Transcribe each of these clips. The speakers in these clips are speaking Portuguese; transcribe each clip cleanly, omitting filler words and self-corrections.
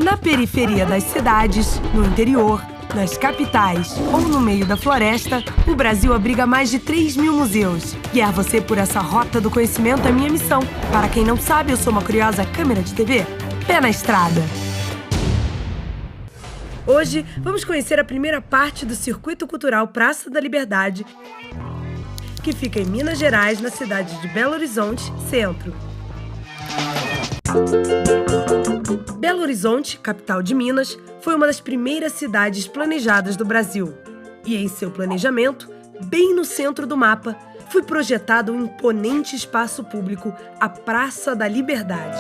Na periferia das cidades, no interior, nas capitais ou no meio da floresta, o Brasil abriga mais de 3.000 museus. Guiar você por essa rota do conhecimento é minha missão. Para quem não sabe, eu sou uma curiosa câmera de TV. Pé na estrada! Hoje, vamos conhecer a primeira parte do Circuito Cultural Praça da Liberdade, que fica em Minas Gerais, na cidade de Belo Horizonte, centro. Belo Horizonte, capital de Minas, foi uma das primeiras cidades planejadas do Brasil. E em seu planejamento, bem no centro do mapa, foi projetado um imponente espaço público, a Praça da Liberdade.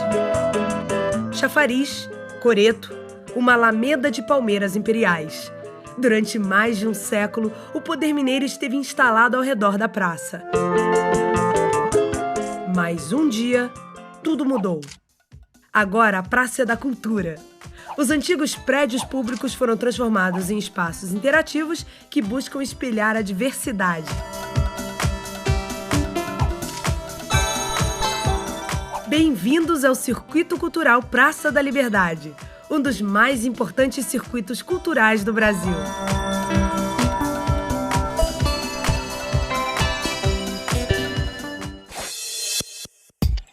Chafariz, coreto, uma alameda de palmeiras imperiais. Durante mais de um século, o poder mineiro esteve instalado ao redor da praça. Mas um dia, tudo mudou. Agora a Praça é da Cultura. Os antigos prédios públicos foram transformados em espaços interativos que buscam espelhar a diversidade. Bem-vindos ao Circuito Cultural Praça da Liberdade, um dos mais importantes circuitos culturais do Brasil.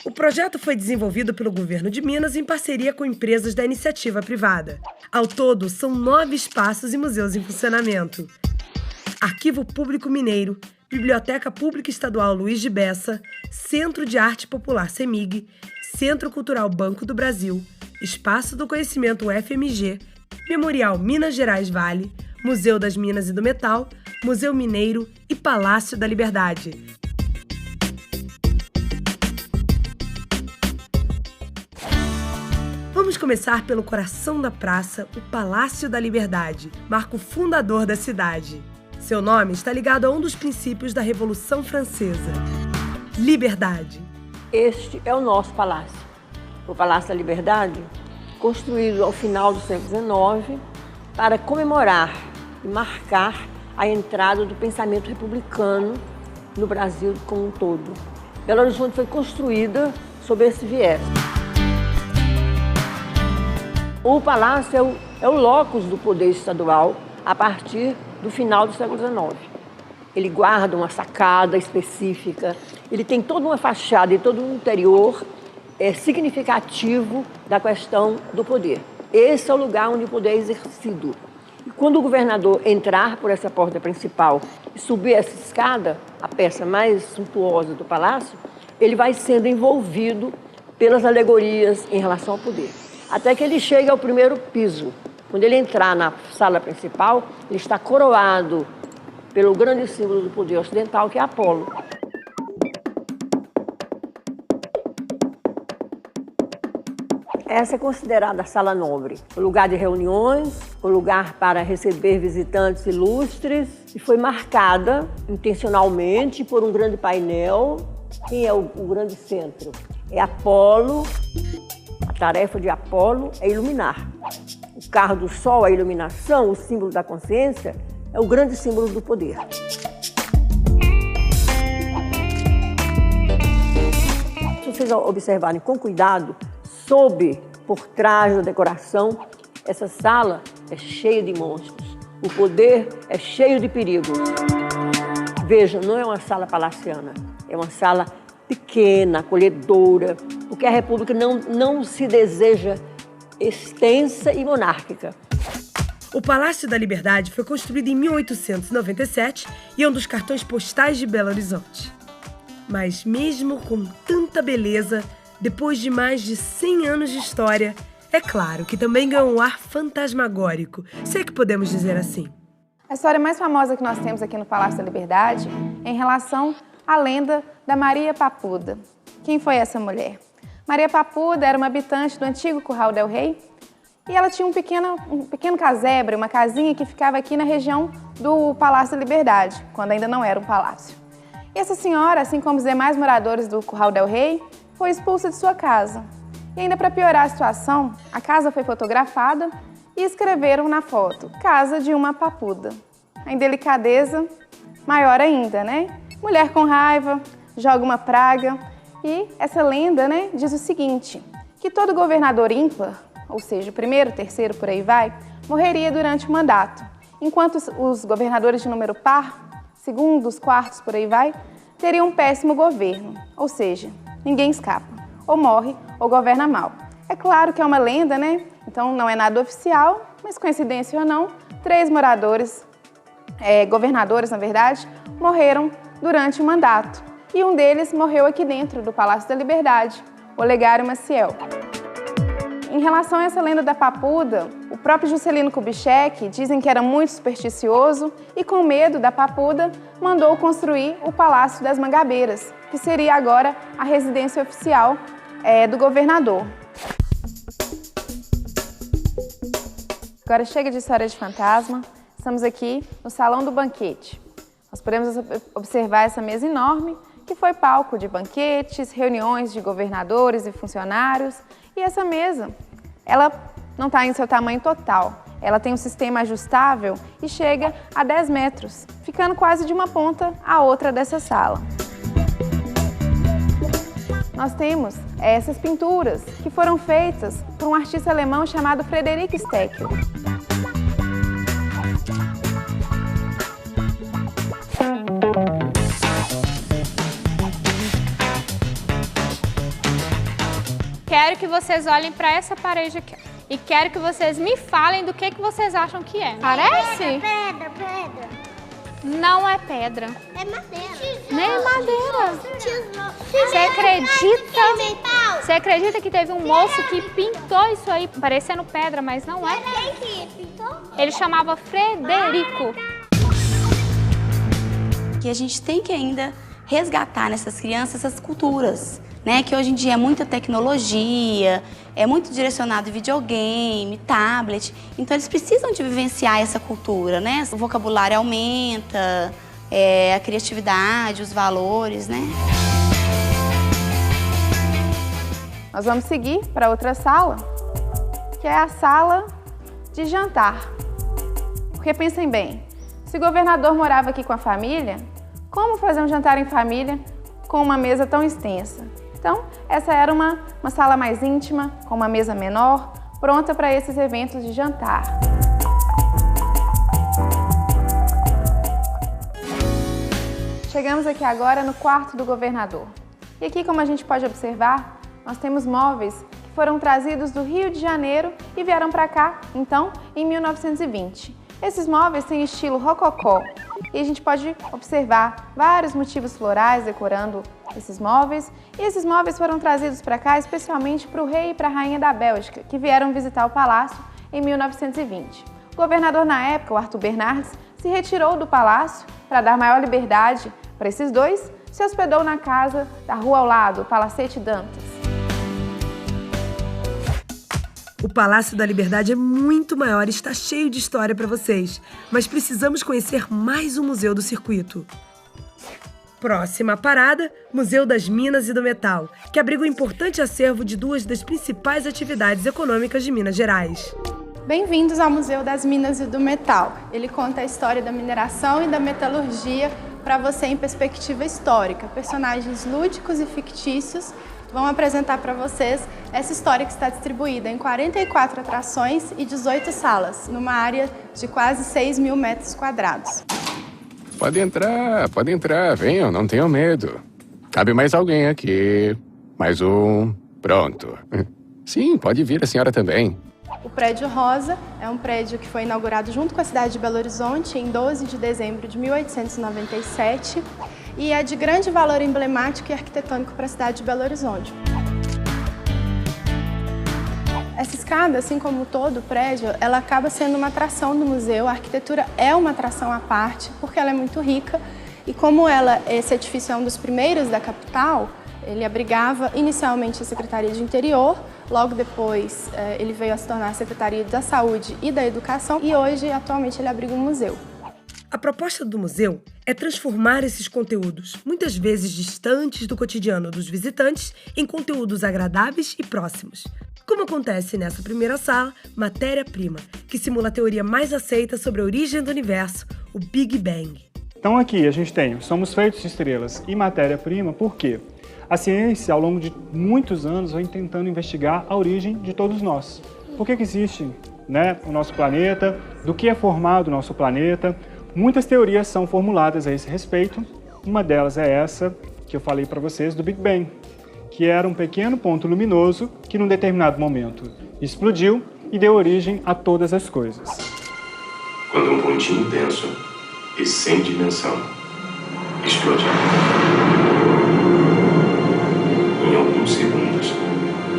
O projeto foi desenvolvido pelo governo de Minas em parceria com empresas da iniciativa privada. Ao todo, são 9 espaços e museus em funcionamento. Arquivo Público Mineiro, Biblioteca Pública Estadual Luiz de Bessa, Centro de Arte Popular CEMIG, Centro Cultural Banco do Brasil, Espaço do Conhecimento UFMG, Memorial Minas Gerais Vale, Museu das Minas e do Metal, Museu Mineiro e Palácio da Liberdade. Vamos começar pelo coração da praça, o Palácio da Liberdade, marco fundador da cidade. Seu nome está ligado a um dos princípios da Revolução Francesa: liberdade. Este é o nosso palácio, o Palácio da Liberdade, construído ao final do século XIX para comemorar e marcar a entrada do pensamento republicano no Brasil como um todo. Belo Horizonte foi construída sob esse viés. O palácio é o locus do poder estadual a partir do final do século XIX. Ele guarda uma sacada específica, ele tem toda uma fachada e todo um interior significativo da questão do poder. Esse é o lugar onde o poder é exercido. E quando o governador entrar por essa porta principal e subir essa escada, a peça mais suntuosa do palácio, ele vai sendo envolvido pelas alegorias em relação ao poder. Até que ele chegue ao primeiro piso. Quando ele entrar na sala principal, ele está coroado pelo grande símbolo do poder ocidental, que é Apolo. Essa é considerada a sala nobre, o lugar de reuniões, o lugar para receber visitantes ilustres, e foi marcada intencionalmente por um grande painel. Quem é o grande centro? É Apolo. A tarefa de Apolo é iluminar. O carro do sol, a iluminação, o símbolo da consciência, é o grande símbolo do poder. Se vocês observarem com cuidado, por trás da decoração, essa sala é cheia de monstros. O poder é cheio de perigos. Veja, não é uma sala palaciana, é uma sala pequena, acolhedora, porque a República não se deseja extensa e monárquica. O Palácio da Liberdade foi construído em 1897 e é um dos cartões postais de Belo Horizonte. Mas mesmo com tanta beleza, depois de mais de 100 anos de história, é claro que também ganhou um ar fantasmagórico, se é que podemos dizer assim. A história mais famosa que nós temos aqui no Palácio da Liberdade é em relação à lenda da Maria Papuda. Quem foi essa mulher? Maria Papuda era uma habitante do antigo Curral del Rei e ela tinha um pequeno casebre, uma casinha que ficava aqui na região do Palácio da Liberdade, quando ainda não era um palácio. E essa senhora, assim como os demais moradores do Curral del Rei, foi expulsa de sua casa. E ainda para piorar a situação, a casa foi fotografada e escreveram na foto: Casa de uma Papuda. A indelicadeza maior ainda, né? Mulher com raiva, joga uma praga. E essa lenda, diz o seguinte, que todo governador ímpar, ou seja, o primeiro, terceiro, por aí vai, morreria durante o mandato, enquanto os governadores de número par, segundos, quartos, por aí vai, teriam um péssimo governo, ou seja, ninguém escapa, ou morre ou governa mal. É claro que é uma lenda, né? Então não é nada oficial, mas coincidência ou não, 3 governadores, na verdade, morreram durante o mandato. E um deles morreu aqui dentro do Palácio da Liberdade, Olegário Maciel. Em relação a essa lenda da Papuda, o próprio Juscelino Kubitschek dizem que era muito supersticioso e, com medo da Papuda, mandou construir o Palácio das Mangabeiras, que seria agora a residência oficial do governador. Agora chega de história de fantasma, estamos aqui no Salão do Banquete. Nós podemos observar essa mesa enorme, que foi palco de banquetes, reuniões de governadores e funcionários. E essa mesa, ela não está em seu tamanho total. Ela tem um sistema ajustável e chega a 10 metros, ficando quase de uma ponta à outra dessa sala. Nós temos essas pinturas que foram feitas por um artista alemão chamado Friedrich Steckel. Quero que vocês olhem para essa parede aqui. E quero que vocês me falem do que vocês acham que é. Parece? Pedra. Não é pedra. É madeira. Nem é madeira. Você acredita que teve um moço que pintou isso aí parecendo pedra, mas não é? Quem que pintou? Ele chamava Frederico. Que a gente tem que ainda resgatar nessas crianças essas culturas, né? Que hoje em dia é muita tecnologia, é muito direcionado videogame, tablet. Então eles precisam de vivenciar essa cultura, né? O vocabulário aumenta, a criatividade, os valores, né? Nós vamos seguir para outra sala, que é a sala de jantar. Porque pensem bem, se o governador morava aqui com a família, como fazer um jantar em família com uma mesa tão extensa? Então, essa era uma sala mais íntima, com uma mesa menor, pronta para esses eventos de jantar. Chegamos aqui agora no quarto do governador. E aqui, como a gente pode observar, nós temos móveis que foram trazidos do Rio de Janeiro e vieram para cá, então, em 1920. Esses móveis têm estilo rococó e a gente pode observar vários motivos florais decorando esses móveis. E esses móveis foram trazidos para cá especialmente para o rei e para a rainha da Bélgica, que vieram visitar o palácio em 1920. O governador na época, o Arthur Bernardes, se retirou do palácio para dar maior liberdade para esses dois, se hospedou na casa da rua ao lado, o Palacete Dantas. O Palácio da Liberdade é muito maior e está cheio de história para vocês, mas precisamos conhecer mais um museu do circuito. Próxima parada, Museu das Minas e do Metal, que abriga um importante acervo de 2 das principais atividades econômicas de Minas Gerais. Bem-vindos ao Museu das Minas e do Metal. Ele conta a história da mineração e da metalurgia para você em perspectiva histórica. Personagens lúdicos e fictícios vão apresentar para vocês essa história que está distribuída em 44 atrações e 18 salas, numa área de quase 6.000 metros quadrados. Pode entrar, venham, não tenham medo. Cabe mais alguém aqui. Mais um. Pronto. Sim, pode vir a senhora também. O Prédio Rosa é um prédio que foi inaugurado junto com a cidade de Belo Horizonte em 12 de dezembro de 1897 e é de grande valor emblemático e arquitetônico para a cidade de Belo Horizonte. Essa escada, assim como todo o prédio, ela acaba sendo uma atração do museu. A arquitetura é uma atração à parte, porque ela é muito rica e como esse edifício é um dos primeiros da capital, ele abrigava inicialmente a Secretaria de Interior, logo depois ele veio a se tornar a Secretaria da Saúde e da Educação e hoje, atualmente, ele abriga um museu. A proposta do museu é transformar esses conteúdos, muitas vezes distantes do cotidiano dos visitantes, em conteúdos agradáveis e próximos. Como acontece nessa primeira sala, Matéria-Prima, que simula a teoria mais aceita sobre a origem do universo, o Big Bang. Então aqui a gente tem Somos Feitos de Estrelas e Matéria-Prima, por quê? A ciência, ao longo de muitos anos, vem tentando investigar a origem de todos nós. por que existe, né, o nosso planeta, do que é formado o nosso planeta. Muitas teorias são formuladas a esse respeito. Uma delas é essa que eu falei para vocês do Big Bang, que era um pequeno ponto luminoso que num determinado momento explodiu e deu origem a todas as coisas. Quando um pontinho denso e sem dimensão explodiu. Em alguns segundos,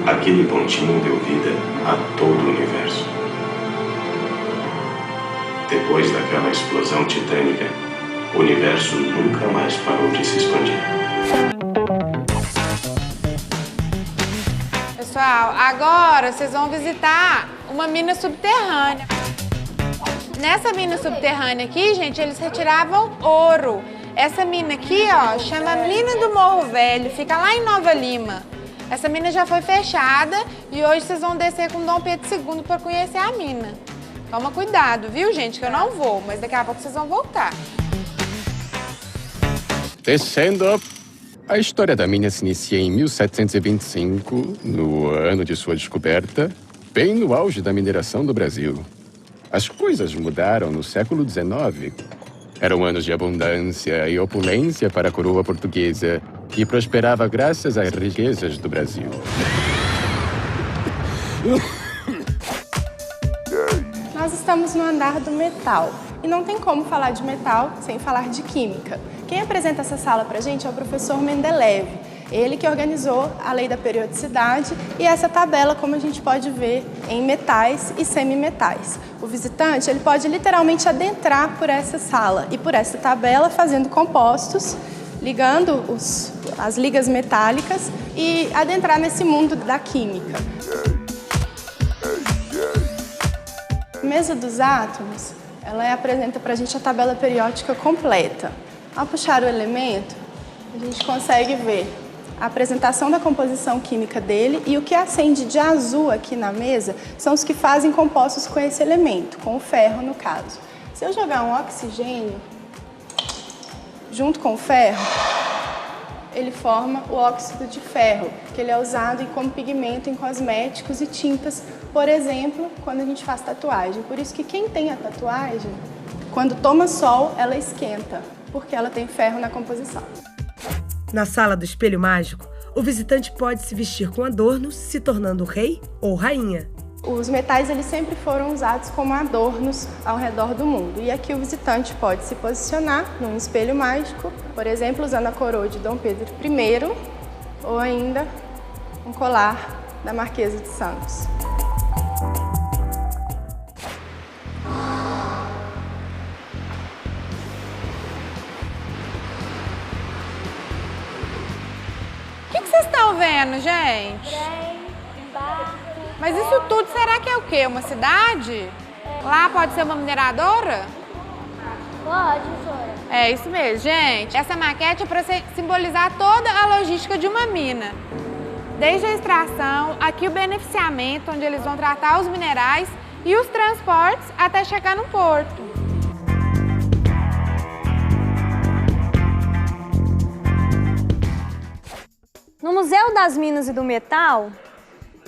aquele pontinho deu vida a todo o universo. Depois daquela explosão titânica, o universo nunca mais parou de se expandir. Pessoal, agora vocês vão visitar uma mina subterrânea. Nessa mina subterrânea aqui, gente, eles retiravam ouro. Essa mina aqui, ó, chama Mina do Morro Velho, fica lá em Nova Lima. Essa mina já foi fechada e hoje vocês vão descer com Dom Pedro II para conhecer a mina. Toma cuidado, viu, gente, que eu não vou, mas daqui a pouco vocês vão voltar. Descendo. A história da mina se inicia em 1725, no ano de sua descoberta, bem no auge da mineração do Brasil. As coisas mudaram no século XIX. Eram anos de abundância e opulência para a coroa portuguesa, que prosperava graças às riquezas do Brasil. Nós estamos no andar do metal e não tem como falar de metal sem falar de química. Quem apresenta essa sala pra gente é o professor Mendeleev. Ele que organizou a lei da periodicidade e essa tabela, como a gente pode ver, em metais e semimetais. O visitante ele pode literalmente adentrar por essa sala e por essa tabela fazendo compostos, ligando as ligas metálicas e adentrar nesse mundo da química. A mesa dos átomos, ela apresenta pra gente a tabela periódica completa. Ao puxar o elemento, a gente consegue ver a apresentação da composição química dele e o que acende de azul aqui na mesa são os que fazem compostos com esse elemento, com o ferro no caso. Se eu jogar um oxigênio junto com o ferro, ele forma o óxido de ferro, que ele é usado como pigmento em cosméticos e tintas, por exemplo, quando a gente faz tatuagem. Por isso que quem tem a tatuagem, quando toma sol, ela esquenta, porque ela tem ferro na composição. Na sala do espelho mágico, o visitante pode se vestir com adornos, se tornando rei ou rainha. Os metais eles sempre foram usados como adornos ao redor do mundo. E aqui o visitante pode se posicionar num espelho mágico, por exemplo, usando a coroa de Dom Pedro I ou ainda um colar da Marquesa de Santos. O que vocês estão vendo, gente? Mas isso tudo, será que é o quê? Uma cidade? Lá pode ser uma mineradora? Pode, professora. É isso mesmo, gente. Essa maquete é para simbolizar toda a logística de uma mina. Desde a extração, aqui o beneficiamento, onde eles vão tratar os minerais e os transportes até chegar no porto. No Museu das Minas e do Metal,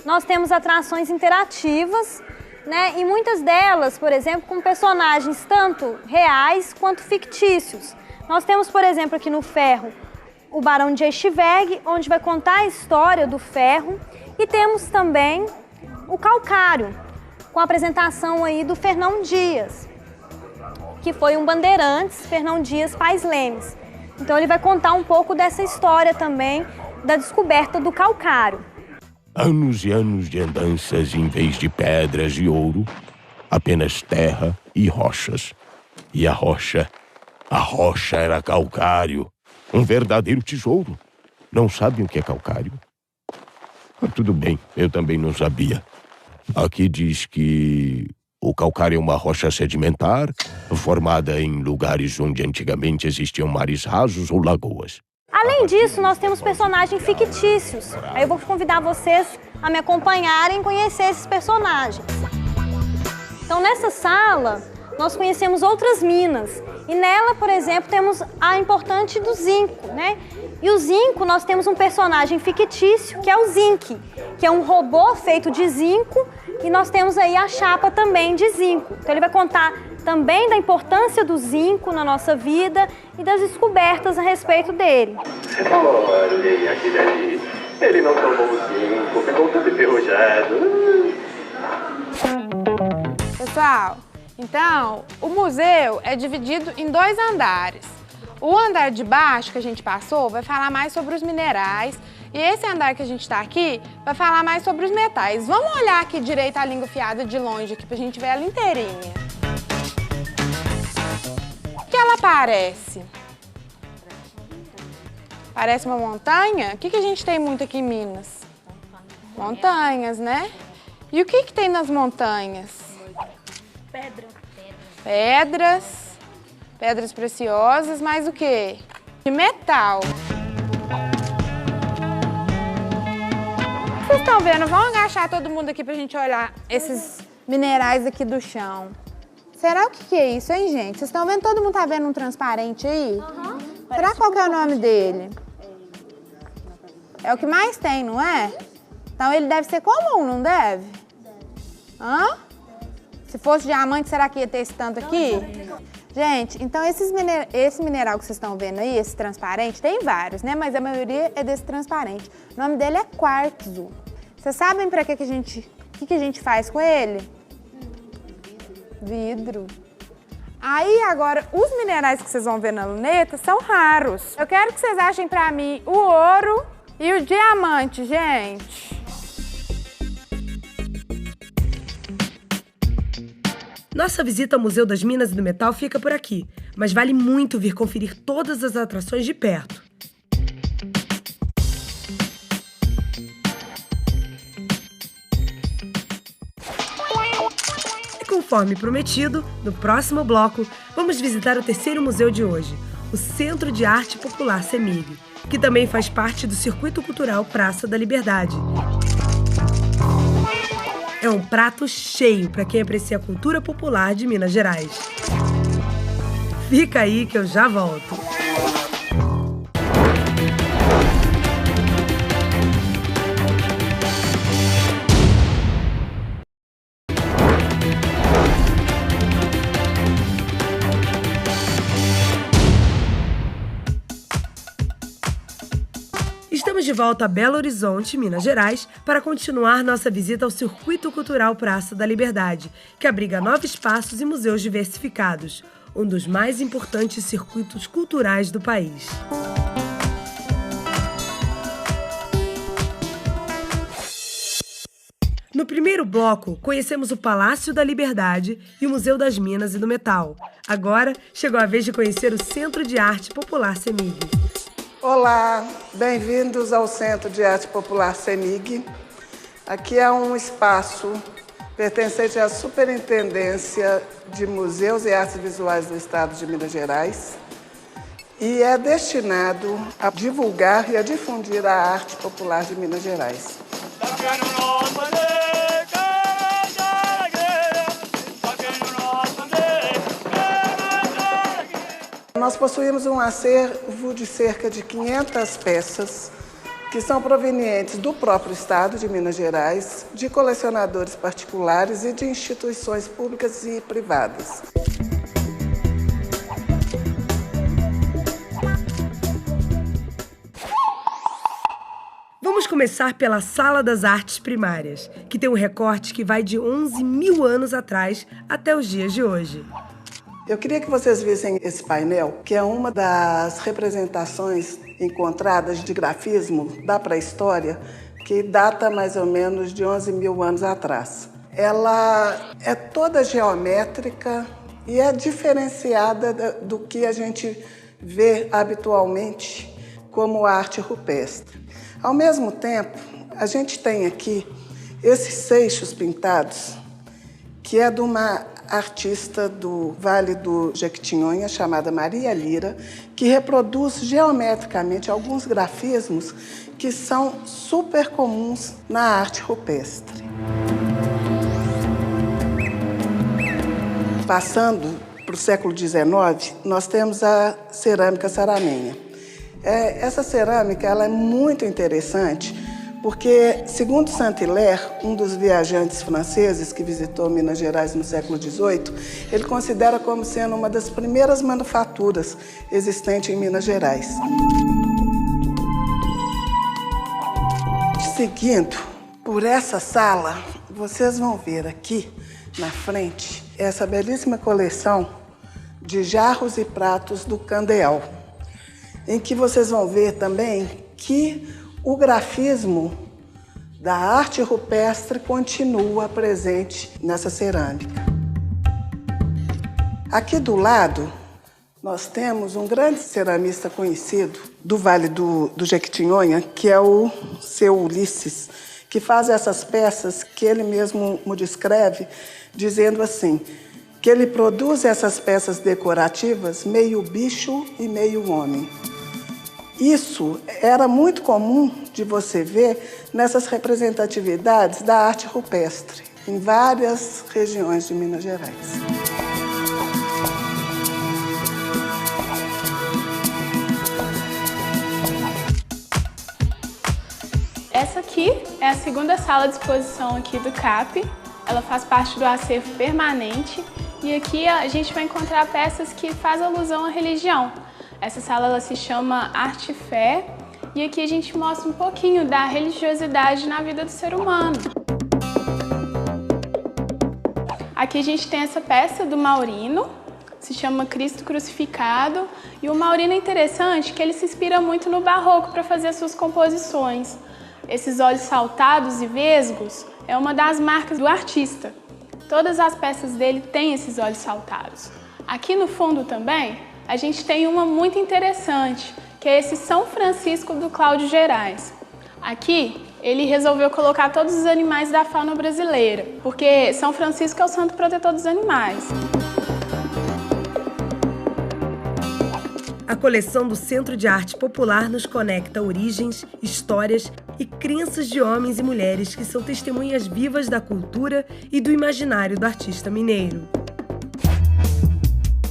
nós temos atrações interativas, né? E muitas delas, por exemplo, com personagens tanto reais quanto fictícios. Nós temos, por exemplo, aqui no ferro, o Barão de Eichberg, onde vai contar a história do ferro. E temos também o calcário, com a apresentação aí do Fernão Dias, que foi um bandeirantes, Fernão Dias Pais Lemes. Então ele vai contar um pouco dessa história também, da descoberta do calcário. Anos e anos de andanças em vez de pedras e ouro, apenas terra e rochas. E a rocha era calcário, um verdadeiro tesouro. Não sabem o que é calcário? Tudo bem, eu também não sabia. Aqui diz que o calcário é uma rocha sedimentar, formada em lugares onde antigamente existiam mares rasos ou lagoas. Além disso, nós temos personagens fictícios. Aí eu vou convidar vocês a me acompanharem e conhecer esses personagens. Então, nessa sala, nós conhecemos outras minas. E nela, por exemplo, temos a importante do zinco, né? E o zinco, nós temos um personagem fictício, que é o Zinc, que é um robô feito de zinco E nós temos aí a chapa também de zinco. Então ele vai contar também da importância do zinco na nossa vida e das descobertas a respeito dele. Olha aquele ali. Ele não tomou o zinco, ficou todo enferrujado. Pessoal, então, o museu é dividido em 2 andares. O andar de baixo que a gente passou vai falar mais sobre os minerais e esse andar que a gente está aqui vai falar mais sobre os metais. Vamos olhar aqui direito a língua fiada de longe aqui pra gente ver ela inteirinha. O que ela parece? Parece uma montanha? O que a gente tem muito aqui em Minas? Montanhas, né? E o que tem nas montanhas? Pedras preciosas, mais o quê? De metal. Vocês estão vendo? Vamos agachar todo mundo aqui pra gente olhar esses minerais aqui do chão. Será o que é isso, hein, gente? Vocês estão vendo? Todo mundo tá vendo um transparente aí? Será qual que é o nome dele? É o que mais tem, não é? Então ele deve ser comum, não deve? Hã? Se fosse diamante, será que ia ter esse tanto aqui? Gente, então esse mineral que vocês estão vendo aí, esse transparente, tem vários, né? Mas a maioria é desse transparente. O nome dele é quartzo. Vocês sabem para que a gente faz com ele? Vidro. Aí agora, os minerais que vocês vão ver na luneta são raros. Eu quero que vocês achem para mim o ouro e o diamante, gente. Nossa visita ao Museu das Minas e do Metal fica por aqui, mas vale muito vir conferir todas as atrações de perto. E conforme prometido, no próximo bloco, vamos visitar o terceiro museu de hoje, o Centro de Arte Popular CEMIG, que também faz parte do Circuito Cultural Praça da Liberdade. É um prato cheio para quem aprecia a cultura popular de Minas Gerais. Fica aí que eu já volto. Estamos de volta a Belo Horizonte, Minas Gerais, para continuar nossa visita ao Circuito Cultural Praça da Liberdade, que abriga 9 espaços e museus diversificados, um dos mais importantes circuitos culturais do país. No primeiro bloco, conhecemos o Palácio da Liberdade e o Museu das Minas e do Metal. Agora, chegou a vez de conhecer o Centro de Arte Popular CEMIG. Olá, bem-vindos ao Centro de Arte Popular CEMIG. Aqui é um espaço pertencente à Superintendência de Museus e Artes Visuais do Estado de Minas Gerais e é destinado a divulgar e a difundir a arte popular de Minas Gerais. Nós possuímos um acervo de cerca de 500 peças que são provenientes do próprio Estado de Minas Gerais, de colecionadores particulares e de instituições públicas e privadas. Vamos começar pela Sala das Artes Primárias, que tem um recorte que vai de 11 mil anos atrás até os dias de hoje. Eu queria que vocês vissem esse painel, que é uma das representações encontradas de grafismo da pré-história, que data mais ou menos de 11 mil anos atrás. Ela é toda geométrica e é diferenciada do que a gente vê habitualmente como arte rupestre. Ao mesmo tempo, a gente tem aqui esses seixos pintados, que é de uma artista do Vale do Jequitinhonha, chamada Maria Lira, que reproduz geometricamente alguns grafismos que são super comuns na arte rupestre. Passando para o século XIX, nós temos a cerâmica Saramenha. Essa cerâmica ela é muito interessante Porque, segundo Saint-Hilaire, um dos viajantes franceses que visitou Minas Gerais no século XVIII, ele considera como sendo uma das primeiras manufaturas existentes em Minas Gerais. Seguindo por essa sala, vocês vão ver aqui na frente essa belíssima coleção de jarros e pratos do Candeal, em que vocês vão ver também que o grafismo da arte rupestre continua presente nessa cerâmica. Aqui do lado, nós temos um grande ceramista conhecido do Vale do Jequitinhonha, que é o seu Ulisses, que faz essas peças que ele mesmo descreve, dizendo assim, que ele produz essas peças decorativas meio bicho e meio homem. Isso era muito comum de você ver nessas representatividades da arte rupestre, em várias regiões de Minas Gerais. Essa aqui é a segunda sala de exposição aqui do CAP. Ela faz parte do acervo permanente e aqui a gente vai encontrar peças que fazem alusão à religião. Essa sala ela se chama Arte e Fé e aqui a gente mostra um pouquinho da religiosidade na vida do ser humano. Aqui a gente tem essa peça do Maurino, se chama Cristo Crucificado, e o Maurino é interessante que ele se inspira muito no barroco para fazer as suas composições. Esses olhos saltados e vesgos é uma das marcas do artista. Todas as peças dele têm esses olhos saltados. Aqui no fundo também a gente tem uma muito interessante, que é esse São Francisco do Cláudio Gerais. Aqui ele resolveu colocar todos os animais da fauna brasileira, porque São Francisco é o santo protetor dos animais. A coleção do Centro de Arte Popular nos conecta origens, histórias e crenças de homens e mulheres que são testemunhas vivas da cultura e do imaginário do artista mineiro.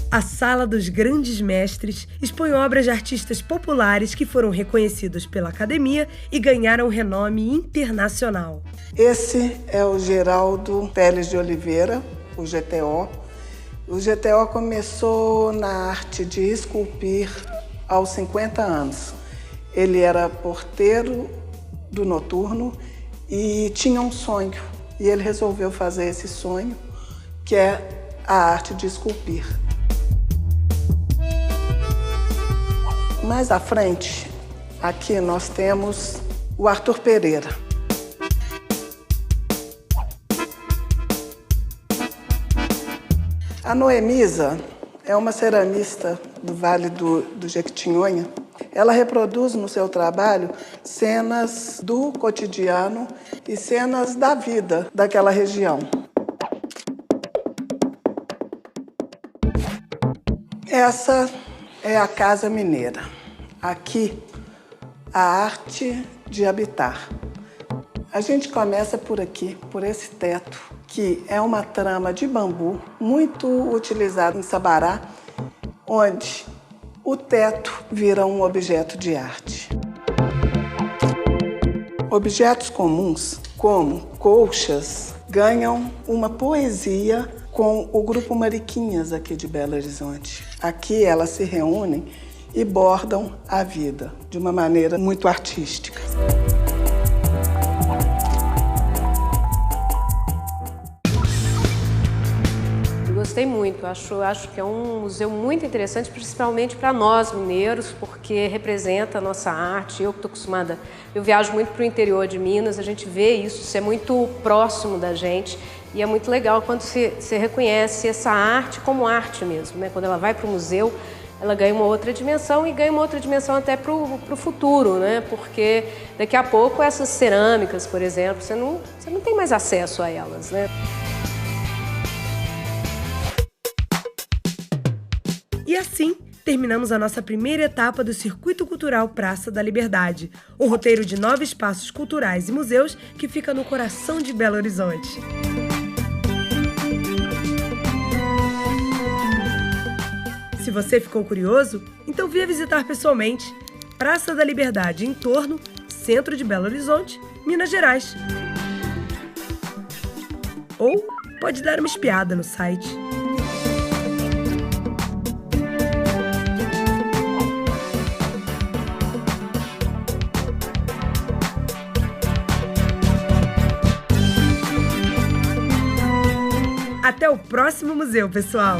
A Sala dos Grandes Mestres expõe obras de artistas populares que foram reconhecidos pela academia e ganharam renome internacional. Esse é o Geraldo Teles de Oliveira, o GTO. O GTO começou na arte de esculpir aos 50 anos. Ele era porteiro do noturno e tinha um sonho. E ele resolveu fazer esse sonho, que é a arte de esculpir. Mais à frente, aqui nós temos o Arthur Pereira. A Noemisa é uma ceramista do Vale do Jequitinhonha. Ela reproduz no seu trabalho cenas do cotidiano e cenas da vida daquela região. Essa é a Casa Mineira. Aqui, a arte de habitar. A gente começa por aqui, por esse teto, que é uma trama de bambu muito utilizado em Sabará, onde o teto vira um objeto de arte. Objetos comuns, como colchas, ganham uma poesia com o Grupo Mariquinhas aqui de Belo Horizonte. Aqui elas se reúnem e bordam a vida de uma maneira muito artística. Gostei muito, acho que é um museu muito interessante, principalmente para nós mineiros, porque representa a nossa arte. Eu que estou acostumada, eu viajo muito para o interior de Minas, a gente vê isso é muito próximo da gente e é muito legal quando você reconhece essa arte como arte mesmo, né? Quando ela vai para o museu, ela ganha uma outra dimensão e ganha uma outra dimensão até para o futuro, né? Porque daqui a pouco essas cerâmicas, por exemplo, você não tem mais acesso a elas, né? E assim, terminamos a nossa primeira etapa do Circuito Cultural Praça da Liberdade, o roteiro de 9 espaços culturais e museus que fica no coração de Belo Horizonte. Se você ficou curioso, então venha visitar pessoalmente Praça da Liberdade em torno, centro de Belo Horizonte, Minas Gerais. Ou pode dar uma espiada no site. Até o próximo museu, pessoal!